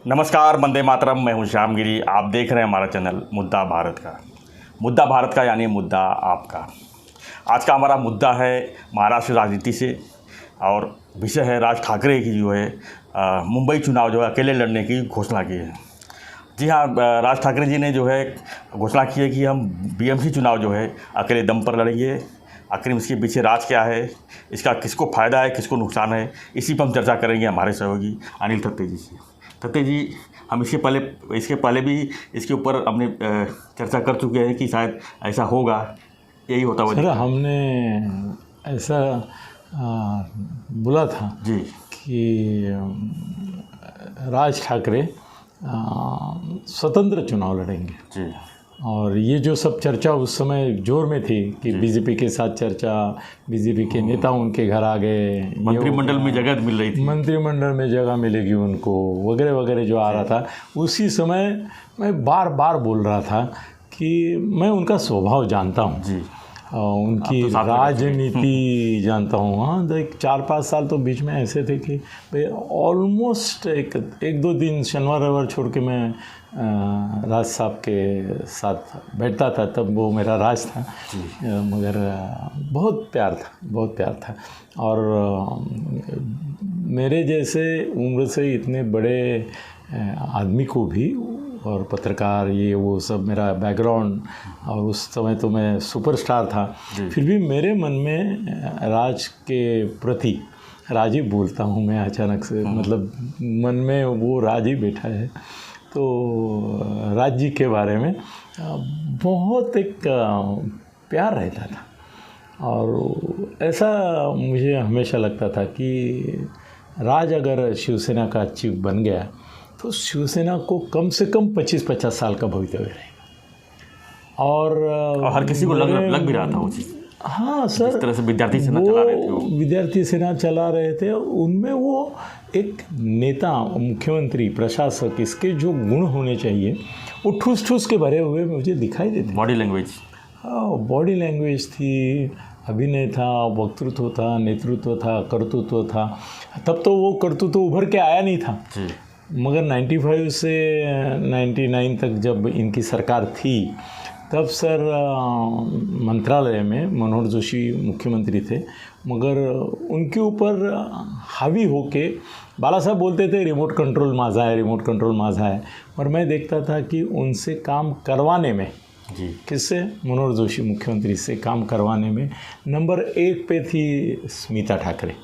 नमस्कार, वंदे मातरम। मैं हूं श्याम गिरी। आप देख रहे हैं हमारा चैनल मुद्दा भारत का। मुद्दा भारत का यानी मुद्दा आपका। आज का हमारा मुद्दा है महाराष्ट्र राजनीति से, और विषय है राज ठाकरे की जो है मुंबई चुनाव जो है अकेले लड़ने की घोषणा की है। जी हाँ, राज ठाकरे जी ने जो है घोषणा की है कि हम बीएमसी चुनाव जो है अकेले दम पर लड़ेंगे। आखिर इसके पीछे राज क्या है, इसका किसको फ़ायदा है, किसको नुकसान है, इसी पर हम चर्चा करेंगे हमारे सहयोगी अनिल थत्ते जी से। थत्ते जी, हम इसके पहले भी इसके ऊपर अपने चर्चा कर चुके हैं कि शायद ऐसा होगा, यही होता हुआ। सर, हमने ऐसा बोला था जी कि राज ठाकरे स्वतंत्र चुनाव लड़ेंगे जी। और ये जो सब चर्चा उस समय जोर में थी कि बीजेपी के साथ चर्चा, बीजेपी के नेता उनके घर आ गए, मंत्रिमंडल में जगह मिल रही थी, मंत्रिमंडल में जगह मिलेगी उनको, वगैरह वगैरह जो आ रहा था। उसी समय मैं बार बार बोल रहा था कि मैं उनका स्वभाव जानता हूँ जी, उनकी राजनीति जानता हूँ। हाँ, तो एक 4-5 साल तो बीच में ऐसे थे कि भाई ऑलमोस्ट एक दो दिन शनिवार रविवार छोड़ के मैं राज साहब के साथ बैठता था, तब वो मेरा राज था। मगर बहुत प्यार था। और मेरे जैसे उम्र से इतने बड़े आदमी को भी, और पत्रकार ये वो सब मेरा बैकग्राउंड, और उस समय तो मैं सुपरस्टार था, फिर भी मेरे मन में राज के प्रति, राज ही बोलता हूँ मैं अचानक से, मतलब मन में वो राज ही बैठा है। तो राज जी के बारे में बहुत एक प्यार रहता था, और ऐसा मुझे हमेशा लगता था कि राज अगर शिवसेना का चीफ बन गया तो शिवसेना को कम से कम 25-50 साल का भवितव्य रहेगा। और हर किसी को लग भी रहा था वो चीज़। हाँ सर, जिस तरह से विद्यार्थी सेना चला रहे थे वो, विद्यार्थी सेना चला रहे थे, उनमें वो एक नेता, मुख्यमंत्री, प्रशासक, इसके जो गुण होने चाहिए वो ठूस ठूस के भरे हुए मुझे दिखाई देते। बॉडी लैंग्वेज, हाँ, बॉडी लैंग्वेज थी, अभिनय था, वक्तृत्व था, नेतृत्व था, कर्तृत्व था। तब तो वो कर्तृत्व उभर के आया नहीं था जी। मगर 95 से 99 तक जब इनकी सरकार थी, तब सर मंत्रालय में मनोहर जोशी मुख्यमंत्री थे, मगर उनके ऊपर हावी होके बाला साहब बोलते थे रिमोट कंट्रोल माझा है, रिमोट कंट्रोल माझा है। और मैं देखता था कि उनसे काम करवाने में जी, किससे, मनोहर जोशी मुख्यमंत्री से काम करवाने में नंबर 1 पे थी स्मिता ठाकरे।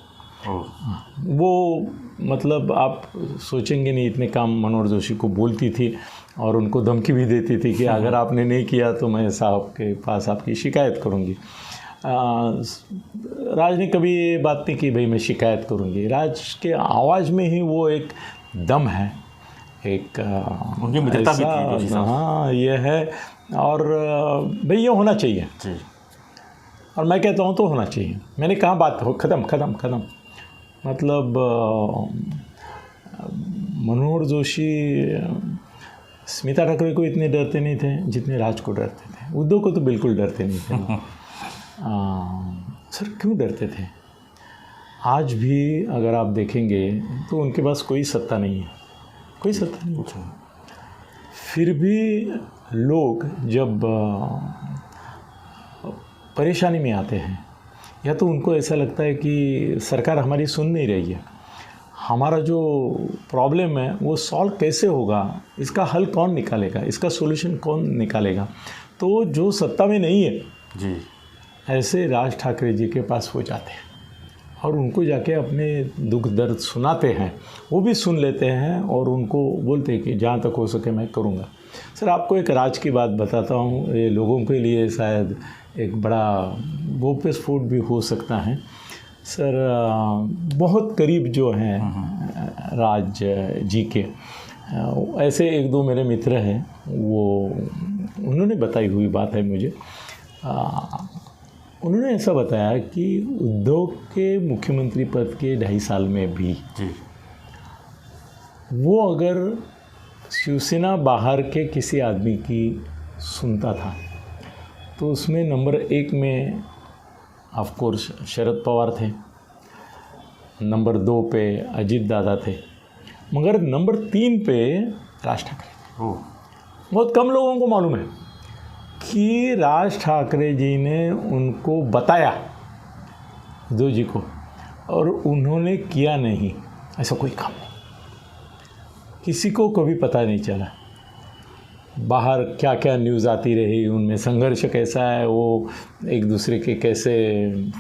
वो मतलब आप सोचेंगे नहीं, इतने काम मनोहर जोशी को बोलती थी और उनको धमकी भी देती थी कि अगर आपने नहीं किया तो मैं साहब के पास आपकी शिकायत करूंगी। राज ने कभी ये बात नहीं की भाई मैं शिकायत करूंगी। राज के आवाज़ में ही वो एक दम है, एक उनकी मित्रता भी थी। हाँ, ये है। और भाई ये होना चाहिए जी। और मैं कहता हूँ तो होना चाहिए। मैंने कहा बात हो ख़त्म। मतलब मनोहर जोशी स्मिता ठाकरे को इतने डरते नहीं थे जितने राज को डरते थे। उद्धव को तो बिल्कुल डरते नहीं थे। सर क्यों डरते थे? आज भी अगर आप देखेंगे तो उनके पास कोई सत्ता नहीं है, कोई सत्ता नहीं है। फिर भी लोग जब परेशानी में आते हैं, या तो उनको ऐसा लगता है कि सरकार हमारी सुन नहीं रही है, हमारा जो प्रॉब्लम है वो सॉल्व कैसे होगा, इसका हल कौन निकालेगा, इसका सॉल्यूशन कौन निकालेगा। तो जो सत्ता में नहीं है जी, ऐसे राज ठाकरे जी के पास हो जाते हैं और उनको जाके अपने दुख दर्द सुनाते हैं। वो भी सुन लेते हैं और उनको बोलते हैं कि जहाँ तक हो सके मैं करूँगा। सर आपको एक राज की बात बताता हूँ, ये लोगों के लिए शायद एक बड़ा गोप्यस्फोट भी हो सकता है। सर बहुत करीब जो हैं राज जी के, ऐसे एक दो मेरे मित्र हैं, वो उन्होंने बताई हुई बात है मुझे। उन्होंने ऐसा बताया कि उद्धव के मुख्यमंत्री पद के 2.5 साल में भी जी, वो अगर शिवसेना बाहर के किसी आदमी की सुनता था तो उसमें नंबर 1 में ऑफ कोर्स शरद पवार थे, नंबर 2 पे अजीत दादा थे, मगर नंबर 3 पे राज ठाकरे। ओह, बहुत कम लोगों को मालूम है कि राज ठाकरे जी ने उनको बताया उद्धव जी को, और उन्होंने किया नहीं ऐसा कोई काम नहीं, किसी को कभी पता नहीं चला। बाहर क्या क्या न्यूज़ आती रही, उनमें संघर्ष कैसा है, वो एक दूसरे के कैसे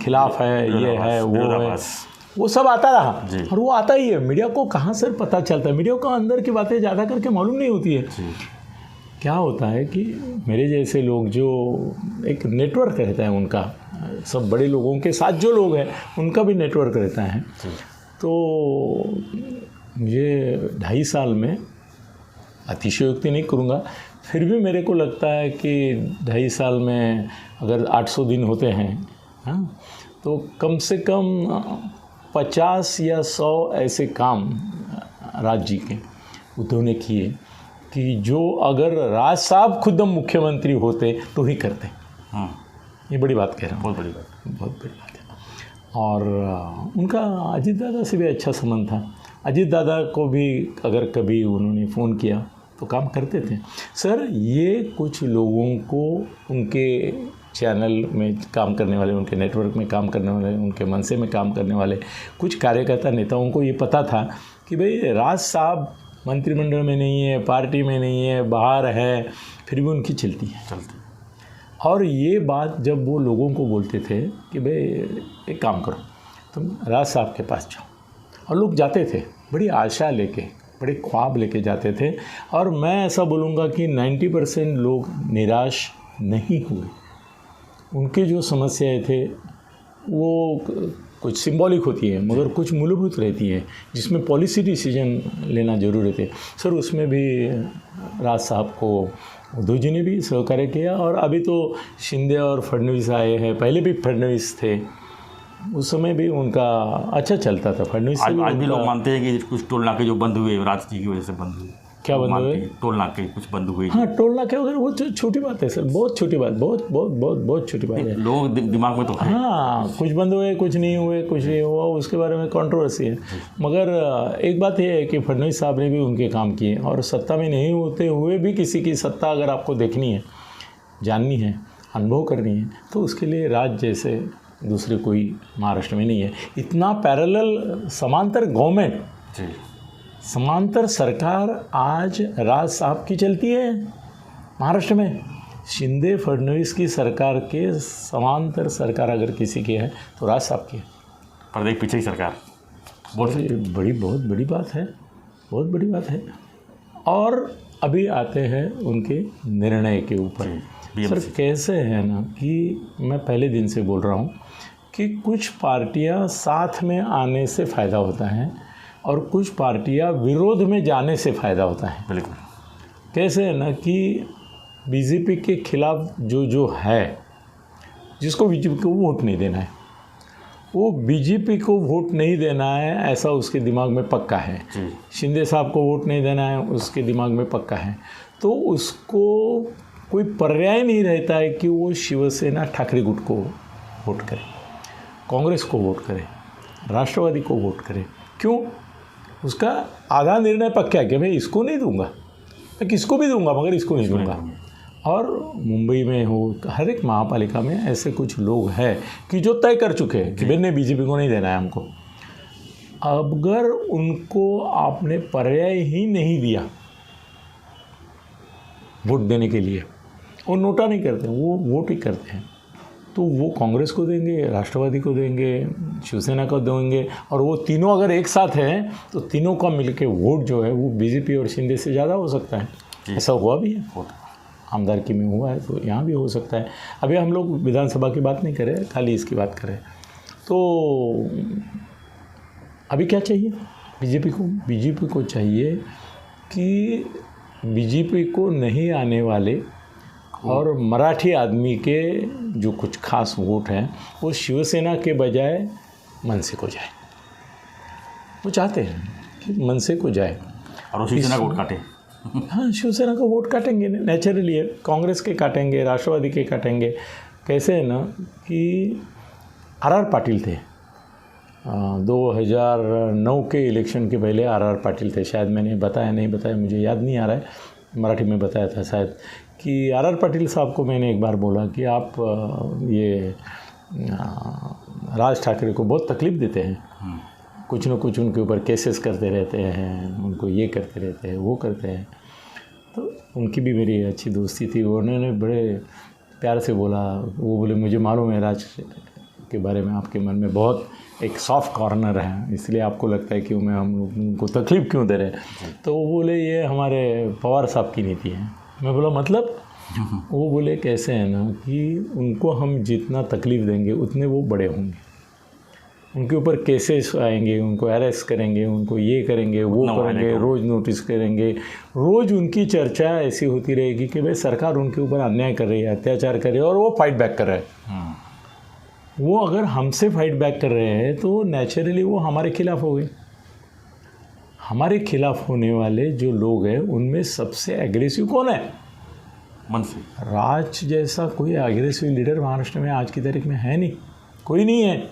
खिलाफ है, ये है वो है, वो सब आता रहा। और वो आता ही है। मीडिया को कहाँ से पता चलता है? मीडिया को अंदर की बातें ज़्यादा करके मालूम नहीं होती है। क्या होता है कि मेरे जैसे लोग जो एक नेटवर्क रहता है उनका, सब बड़े लोगों के साथ जो लोग हैं उनका भी नेटवर्क रहता है। तो मुझे 2.5 साल में, अतिशयोक्ति नहीं करूँगा, फिर भी मेरे को लगता है कि 2.5 साल में अगर 800 दिन होते हैं, हाँ, तो कम से कम 50 या 100 ऐसे काम राज जी के उद्धव ने किए कि जो अगर राज साहब खुद मुख्यमंत्री होते तो ही करते। ये बड़ी बात कह रहा हूँ, बहुत बड़ी बात है। और उनका अजीत दादा से भी अच्छा संबंध था। अजीत दादा को भी अगर कभी उन्होंने फ़ोन किया तो काम करते थे। सर, ये कुछ लोगों को उनके चैनल में काम करने वाले, उनके नेटवर्क में काम करने वाले, उनके मनसे में काम करने वाले कुछ कार्यकर्ता नेताओं को ये पता था कि भाई राज साहब मंत्रिमंडल में नहीं है, पार्टी में नहीं है, बाहर है, फिर भी उनकी चलती है। और ये बात जब वो लोगों को बोलते थे कि भाई एक काम करो, तुम राज साहब के पास जाओ, और लोग जाते थे बड़ी आशा लेके, बड़े ख्वाब लेके जाते थे। और मैं ऐसा बोलूँगा कि 90% लोग निराश नहीं हुए। उनके जो समस्याएं थे वो कुछ सिंबॉलिक होती है, मगर कुछ मूलभूत रहती है, जिसमें पॉलिसी डिसीजन लेना ज़रूरी थे। सर, उसमें भी राज साहब को उद्धव जी ने भी सहकार्य किया। और अभी तो शिंदे और फडणवीस आए हैं, पहले भी फडणवीस थे, उस समय भी उनका अच्छा चलता था। फडणवीस आज भी लोग मानते हैं कि कुछ टोल नाके जो बंद हुए राज जी की वजह से बंद हुए। क्या बंद हुए? टोल नाके कुछ बंद हुए। हाँ, टोल नाके वगैरह वो छोटी बात है सर, बहुत छोटी बात, बहुत छोटी बात है। लोग दिमाग में तो है। हाँ, कुछ बंद हुए, कुछ नहीं हुए, कुछ नहीं हुआ, उसके बारे में कंट्रोवर्सी है। मगर एक बात ये है कि फडणवीस साहब ने भी उनके काम किए, और सत्ता में नहीं होते हुए भी किसी की सत्ता अगर आपको देखनी है, जाननी है, अनुभव करनी है, तो उसके लिए राज जैसे दूसरे कोई महाराष्ट्र में नहीं है। इतना पैरेलल समांतर गवर्नमेंट, समांतर सरकार आज राज साहब की चलती है महाराष्ट्र में। शिंदे फडणवीस की सरकार के समांतर सरकार अगर किसी की है तो राज साहब की है। पर एक पीछे ही सरकार, बहुत बड़ी बात है, बहुत बड़ी बात है। और अभी आते हैं उनके निर्णय के ऊपर। सर, कैसे है ना कि मैं पहले दिन से बोल रहा हूँ कि कुछ पार्टियाँ साथ में आने से फ़ायदा होता है और कुछ पार्टियां विरोध में जाने से फ़ायदा होता है। बिल्कुल। कैसे है ना कि बीजेपी के खिलाफ जो है, जिसको बीजेपी को वोट नहीं देना है, वो बीजेपी को वोट नहीं देना है ऐसा उसके दिमाग में पक्का है। शिंदे साहब को वोट नहीं देना है उसके दिमाग में पक्का है। तो उसको कोई पर्याय नहीं रहता है कि वो शिवसेना ठाकरे गुट को वोट करे, कांग्रेस को वोट करे, राष्ट्रवादी को वोट करे। क्यों? उसका आधा निर्णय पक्का है कि मैं इसको नहीं दूंगा, मैं किसको भी दूंगा मगर इसको नहीं दूंगा। और मुंबई में हो, हर एक महापालिका में ऐसे कुछ लोग हैं कि जो तय कर चुके हैं कि मैंने बीजेपी को नहीं देना है हमको। अगर उनको आपने पर्याय ही नहीं दिया वोट देने के लिए, वो नोटा नहीं करते, वो वोट ही करते हैं, तो वो कांग्रेस को देंगे, राष्ट्रवादी को देंगे, शिवसेना को देंगे। और वो तीनों अगर एक साथ हैं तो तीनों का मिलके वोट जो है वो बीजेपी और शिंदे से ज़्यादा हो सकता है। ऐसा हुआ भी है, आमदारकी में हुआ है, तो यहाँ भी हो सकता है। अभी हम लोग विधानसभा की बात नहीं करें, खाली इसकी बात करें। तो अभी क्या चाहिए बीजेपी को? बीजेपी को चाहिए कि बीजेपी को नहीं आने वाले और मराठी आदमी के जो कुछ खास वोट हैं वो शिवसेना के बजाय मनसे को जाए। वो चाहते हैं कि मनसे को जाए और शिवसेना को वोट काटे। हाँ, शिवसेना को वोट काटेंगे नेचुरली है, कांग्रेस के काटेंगे, राष्ट्रवादी के काटेंगे। कैसे है ना कि आर पाटिल थे, 2009 के इलेक्शन के पहले आर पाटिल थे, शायद मैंने बताया नहीं बताया मुझे याद नहीं आ रहा है, मराठी में बताया था शायद, कि आर पाटिल साहब को मैंने एक बार बोला कि आप ये राज ठाकरे को बहुत तकलीफ़ देते हैं, कुछ न कुछ उनके ऊपर केसेस करते रहते हैं, उनको ये करते रहते हैं, वो करते हैं। तो उनकी भी मेरी अच्छी दोस्ती थी, उन्होंने बड़े प्यार से बोला, वो बोले मुझे मालूम है राज के बारे में आपके मन में बहुत एक सॉफ्ट कॉर्नर है, इसलिए आपको लगता है कि मैं हम उनको तकलीफ़ क्यों दे रहे हैं। तो वो बोले ये हमारे पवार साहब की नीति है। मैं बोला मतलब? वो बोले कैसे है ना कि उनको हम जितना तकलीफ़ देंगे उतने वो बड़े होंगे, उनके ऊपर केसेस आएंगे, उनको अरेस्ट करेंगे, उनको ये करेंगे वो करेंगे, रोज़ नोटिस करेंगे, रोज़ उनकी चर्चा ऐसी होती रहेगी कि भाई सरकार उनके ऊपर अन्याय कर रही है, अत्याचार कर रही है और वो फाइट बैक कर रहे हैं। वो अगर हमसे फाइट बैक कर रहे हैं तो नेचुरली वो हमारे खिलाफ हो गए। हमारे खिलाफ होने वाले जो लोग हैं उनमें सबसे एग्रेसिव कौन है? मनसे। राज जैसा कोई एग्रेसिव लीडर महाराष्ट्र में आज की तारीख में है नहीं, कोई नहीं है।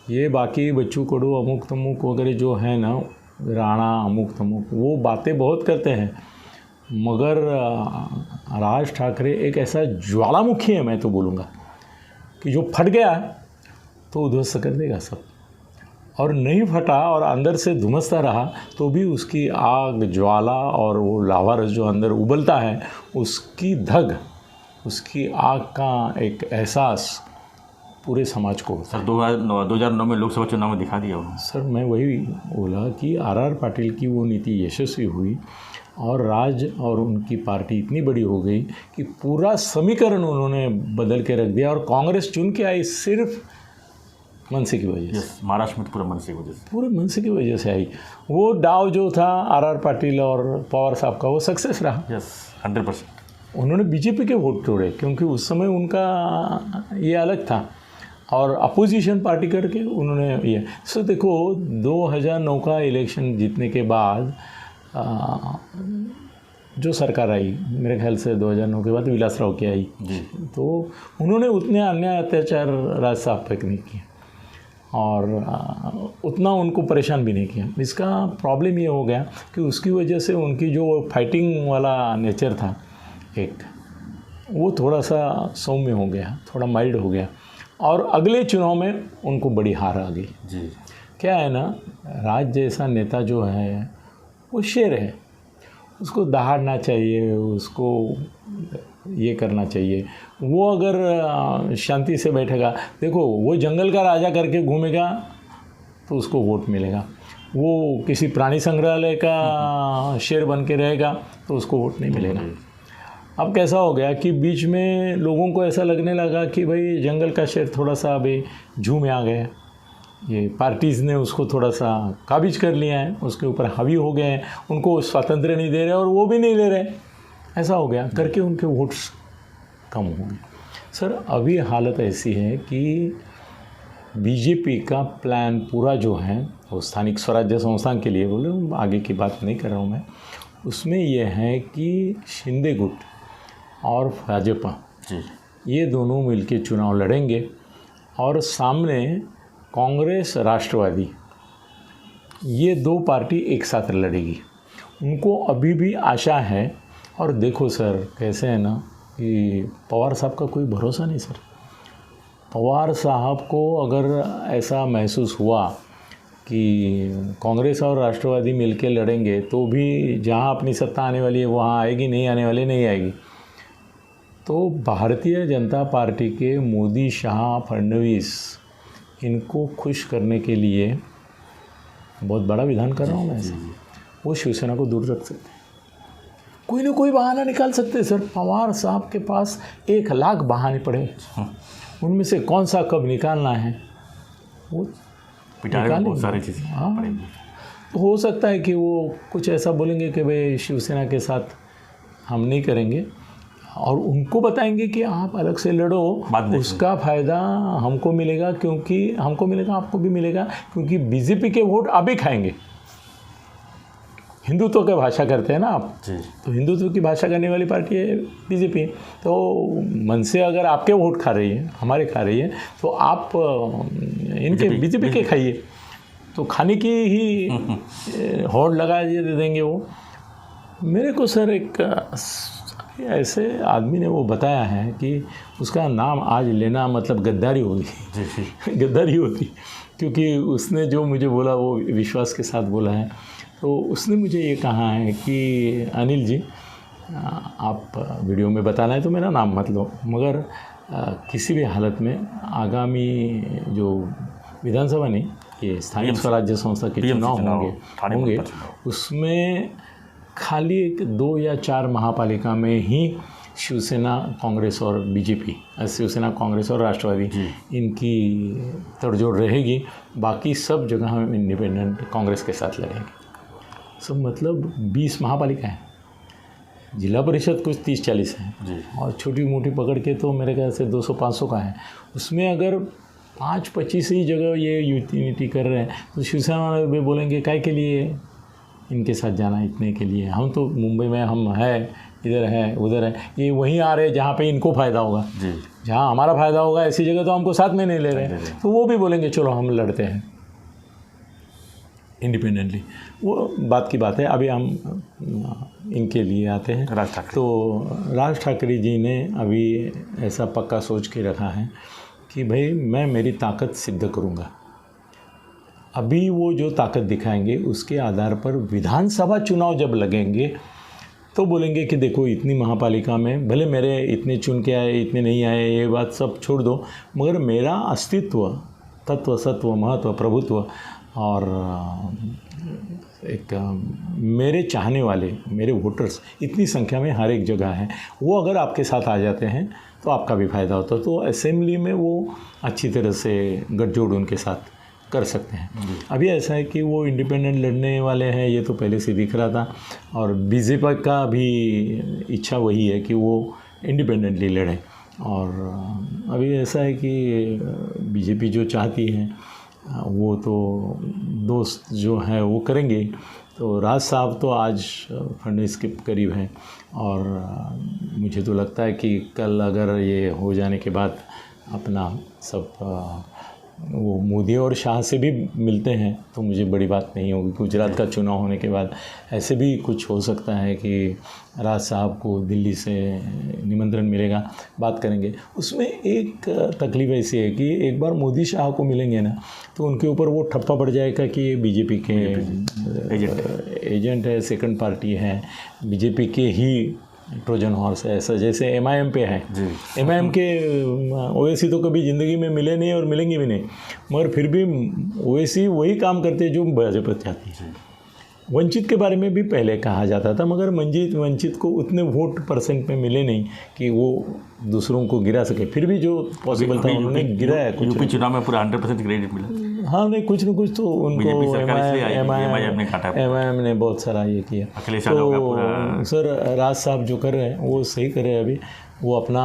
ये बाकी बच्चू कडू अमुक तमुक वगैरह जो है ना, राणा अमुक तमुक, वो बातें बहुत करते हैं, मगर राज ठाकरे एक ऐसा ज्वालामुखी है, मैं तो बोलूँगा कि जो फट गया तो उध्वस्त कर देगा सब, और नहीं फटा और अंदर से धुमसता रहा तो भी उसकी आग ज्वाला और वो लावा रस जो अंदर उबलता है, उसकी धग, उसकी आग का एक एहसास पूरे समाज को होता है। 2009 में लोकसभा चुनाव में दिखा दिया उन्होंने। सर मैं वही बोला कि आर पाटिल की वो नीति यशस्वी हुई और राज और उनकी पार्टी इतनी बड़ी हो गई कि पूरा समीकरण उन्होंने बदल के रख दिया, और कांग्रेस चुन के आई सिर्फ मनसे की वजह से। महाराष्ट्र में पूरा मनसे की वजह से, पूरे मनसे की वजह से आई। वो डाव जो था आर पाटिल और पवार साहब का, वो सक्सेस रहा। 100%। उन्होंने बीजेपी के वोट तोड़े क्योंकि उस समय उनका ये अलग था, और अपोजिशन पार्टी करके उन्होंने ये। सो देखो 2009 का इलेक्शन जीतने के बाद जो सरकार आई, मेरे ख्याल से 2009 के बाद विलासराव की आई जी, तो उन्होंने उतने अन्याय अत्याचार राज साहब तक नहीं किए और उतना उनको परेशान भी नहीं किया। इसका प्रॉब्लम ये हो गया कि उसकी वजह से उनकी जो फाइटिंग वाला नेचर था एक, वो थोड़ा सा सौम्य हो गया, थोड़ा माइल्ड हो गया, और अगले चुनाव में उनको बड़ी हार आ गई। जी, क्या है ना, राज जैसा नेता जो है वो शेर है, उसको दहाड़ना चाहिए, उसको ये करना चाहिए। वो अगर शांति से बैठेगा, देखो वो जंगल का राजा करके घूमेगा तो उसको वोट मिलेगा, वो किसी प्राणी संग्रहालय का शेर बन के रहेगा तो उसको वोट नहीं मिलेगा। अब कैसा हो गया कि बीच में लोगों को ऐसा लगने लगा कि भाई जंगल का शेर थोड़ा सा अभी जू में आ गया, ये पार्टीज़ ने उसको थोड़ा सा काबिज कर लिया है, उसके ऊपर हावी हो गए हैं, उनको स्वातंत्र्य नहीं दे रहे और वो भी नहीं ले रहे, ऐसा हो गया करके उनके वोट्स कम हो गए। सर अभी हालत ऐसी है कि बीजेपी का प्लान पूरा जो है वो स्थानिक स्वराज्य संस्थान के लिए बोले, आगे की बात नहीं कर रहा हूँ मैं, उसमें यह है कि शिंदे गुट और भाजपा ये दोनों मिलके चुनाव लड़ेंगे, और सामने कांग्रेस राष्ट्रवादी, ये दो पार्टी एक साथ लड़ेगी। उनको अभी भी आशा है। और देखो सर कैसे है ना कि पवार साहब का कोई भरोसा नहीं सर। पवार साहब को अगर ऐसा महसूस हुआ कि कांग्रेस और राष्ट्रवादी मिलके लड़ेंगे तो भी जहाँ अपनी सत्ता आने वाली है वहाँ आएगी, नहीं आने वाली नहीं आएगी, तो भारतीय जनता पार्टी के मोदी, शाह, फडणवीस, इनको खुश करने के लिए बहुत बड़ा विधान कर रहा हूँ मैं ऐसा, वो शिवसेना को दूर रख सकते हैं, कोई ना कोई बहाना निकाल सकते हैं सर। पवार साहब के पास 1 लाख बहाने पड़े, उनमें से कौन सा कब निकालना है वो निकालेंगे, बहुत सारी चीज़ें। हाँ, तो हो सकता है कि वो कुछ ऐसा बोलेंगे कि भाई शिवसेना के साथ हम नहीं करेंगे, और उनको बताएंगे कि आप अलग से लड़ो, उसका फ़ायदा हमको मिलेगा, क्योंकि हमको मिलेगा आपको भी मिलेगा, क्योंकि बीजेपी के वोट आप ही खाएंगे। हिंदुत्व की भाषा करते हैं ना आप, जी तो हिंदुत्व की भाषा करने वाली पार्टी है बीजेपी। तो मन से अगर आपके वोट खा रही है, हमारे खा रही है, तो आप इनके बीजेपी के खाइए, तो खाने की ही होड़ लगा दे देंगे वो। मेरे को सर एक ऐसे आदमी ने वो बताया है कि उसका नाम आज लेना मतलब गद्दारी होगी, गद्दारी होती, क्योंकि उसने जो मुझे बोला वो विश्वास के साथ बोला है। तो उसने मुझे ये कहा है कि अनिल जी, आप वीडियो में बताना है तो मेरा नाम मत लो, मगर किसी भी हालत में आगामी जो विधानसभा नहीं, ये स्थानीय स्वराज्य संस्था के चुनाव होंगे उसमें खाली 2 या 4 महापालिका में ही शिवसेना, कांग्रेस और बीजेपी, शिवसेना, कांग्रेस और राष्ट्रवादी इनकी तड़जोड़ रहेगी। बाकी सब जगह हम इंडिपेंडेंट कांग्रेस के साथ लड़ेंगे। सब मतलब 20 महापालिका हैं, जिला परिषद कुछ 30-40 हैं, और छोटी मोटी पकड़ के तो मेरे ख्याल से 200-500 का है। उसमें अगर 5-25 ही जगह ये यूनिटी कर रहे हैं तो शिवसेना वाले भी बोलेंगे काय के लिए इनके साथ जाना, इतने के लिए हम तो मुंबई में हम है, इधर है उधर है, ये वहीं आ रहे हैं जहाँ पे इनको फ़ायदा होगा, जहाँ हमारा फ़ायदा होगा ऐसी जगह तो हमको साथ में नहीं ले रहे, तो वो भी बोलेंगे चलो हम लड़ते हैं इंडिपेंडेंटली। वो बात की बात है। अभी हम इनके लिए आते हैं राज ठाकरे। तो राज ठाकरे जी ने अभी ऐसा पक्का सोच के रखा है कि भाई मैं मेरी ताकत सिद्ध करूँगा। अभी वो जो ताकत दिखाएंगे उसके आधार पर विधानसभा चुनाव जब लगेंगे तो बोलेंगे कि देखो इतनी महापालिका में भले मेरे इतने चुन के आए, इतने नहीं आए, ये बात सब छोड़ दो, मगर मेरा अस्तित्व, तत्व, सत्व, महत्व, प्रभुत्व और एक मेरे चाहने वाले, मेरे वोटर्स इतनी संख्या में हर एक जगह हैं, वो अगर आपके साथ आ जाते हैं तो आपका भी फ़ायदा होता है। तो असेंबली में वो अच्छी तरह से गठजोड़ उनके साथ कर सकते हैं। अभी ऐसा है कि वो इंडिपेंडेंट लड़ने वाले हैं, ये तो पहले से दिख रहा था, और बीजेपी का भी इच्छा वही है कि वो इंडिपेंडेंटली लड़ें। और अभी ऐसा है कि बीजेपी जो चाहती है वो तो दोस्त जो हैं वो करेंगे। तो राज साहब तो आज फडणवीस के करीब हैं, और मुझे तो लगता है कि कल अगर ये हो जाने के बाद अपना सब वो मोदी और शाह से भी मिलते हैं तो मुझे बड़ी बात नहीं होगी। गुजरात का चुनाव होने के बाद ऐसे भी कुछ हो सकता है कि राज साहब को दिल्ली से निमंत्रण मिलेगा, बात करेंगे। उसमें एक तकलीफ ऐसी है कि एक बार मोदी शाह को मिलेंगे ना तो उनके ऊपर वो ठप्पा पड़ जाएगा कि ये बीजेपी के एजेंट है, सेकंड पार्टी है, बीजेपी के ही ट्रोजन हॉर्स है, ऐसा जैसे एमआईएम पे है। एमआईएम के ओवैसी तो कभी ज़िंदगी में मिले नहीं और मिलेंगे भी नहीं, मगर फिर भी ओवैसी वही काम करते हैं जो भाजपा चाहती है। वंचित के बारे में भी पहले कहा जाता था, मगर वंचित को उतने वोट परसेंट में मिले नहीं कि वो दूसरों को गिरा सके। फिर भी जो पॉसिबल था उन्होंने गिराया। कुछ यूपी चुनाव में पूरा 100% क्रेडिट मिला। हाँ, नहीं कुछ न कुछ तो उनको एमआईएम ने बहुत सारा ये किया। तो सर राज साहब जो कर रहे हैं वो सही कर रहे हैं। अभी वो अपना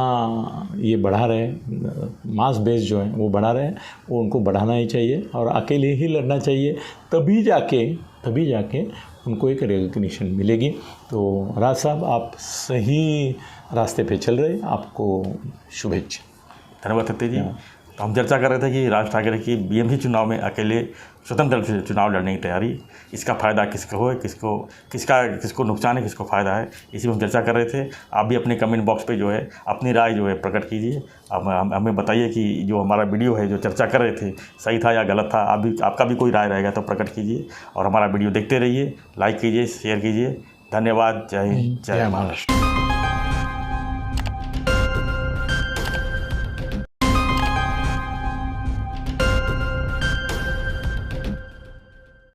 ये बढ़ा रहे हैं, मास बेस जो है वो बढ़ा रहे हैं, वो उनको बढ़ाना ही चाहिए और अकेले ही लड़ना चाहिए, तभी जाके उनको एक रिकग्निशन मिलेगी। तो राज साहब आप सही रास्ते पे चल रहे, आपको शुभेच्छा। धन्यवाद सत्य जी। तो हम चर्चा कर रहे थे कि राज ठाकरे की बीएमसी चुनाव में अकेले स्वतंत्र चुनाव लड़ने की तैयारी, इसका फ़ायदा किसको है, किसको नुकसान है, किसको फ़ायदा है, इसी में हम चर्चा कर रहे थे। आप भी अपने कमेंट बॉक्स पे जो है अपनी राय जो है प्रकट कीजिए। अब हमें बताइए कि जो हमारा वीडियो है जो चर्चा कर रहे थे सही था या गलत था। आपका भी कोई राय रहेगा तो प्रकट कीजिए, और हमारा वीडियो देखते रहिए, लाइक कीजिए, शेयर कीजिए। धन्यवाद। जय हिंद, जय महाराष्ट्र।